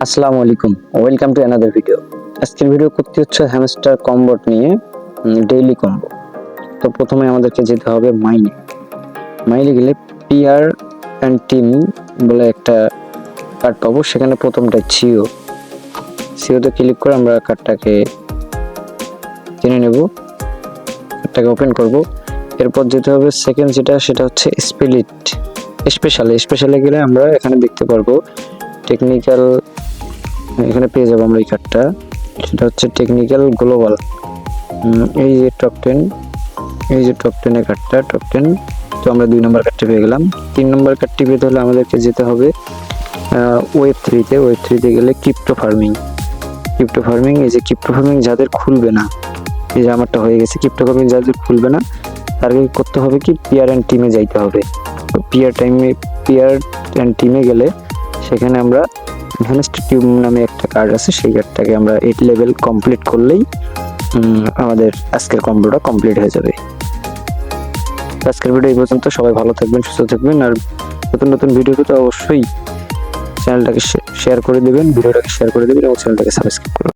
আসসালামু আলাইকুম, welcome to another video. আজকের ভিডিও করতে হচ্ছে হ্যামস্টার কম্বোট নিয়ে, ডেইলি কম্বো। তো প্রথমে আমাদেরকে যেতে হবে মাইনে গেলে পিআর অ্যান্ড টিম বলে একটা কার্ড পাবো। সেখানে প্রথমটা সিওতে ক্লিক করে আমরা কার্ডটাকে কিনে নেব, কার্ডটাকে ওপেন করব। এরপর যেতে হবে সেকেন্ড সেটা হচ্ছে স্পেশালে গেলে আমরা এখানে দেখতে পারবো টেকনিক্যাল, এখানে পেয়ে যাবো আমরা এই কার্ডটা। সেটা হচ্ছে টেকনিক্যাল গ্লোবাল। এই যে টপ 10, এই যে টপ 10 এর কার্ডটা, টপ 10। তো আমরা 2 নম্বর কার্ডটা পেয়ে গেলাম। 3 নম্বর কার্ডটি পেতে হলে আমাদেরকে যেতে হবে ওয়েব 3 গেলে ক্রিপ্টো ফার্মিং। এই যে ক্রিপ্টো ফার্মিং যাদের খুলবে না, এই যে আমারটা হয়ে গেছে। ক্রিপ্টো ফার্মিং যাদের খুলবে না তাদেরকে করতে হবে কি, পিআর অ্যান্ড টিমে যাইতে হবে। পিআর অ্যান্ড টিমে গেলে সেখানে আমরা হ্যামস্টার টিউব নামে একটা কার্ড আছে, সেই কার্ডটাকে আমরা 8 লেভেল কমপ্লিট করলেই আমাদের আজকের কম্বোটা কমপ্লিট হয়ে যাবে। আজকের ভিডিও এই পর্যন্ত। সবাই ভালো থাকবেন, সুস্থ থাকবেন। আর নতুন ভিডিও পেতে অবশ্যই চ্যানেলটাকে শেয়ার করে দেবেন, ভিডিওটাকে শেয়ার করে দেবেন এবং চ্যানেলটাকে সাবস্ক্রাইব করবেন।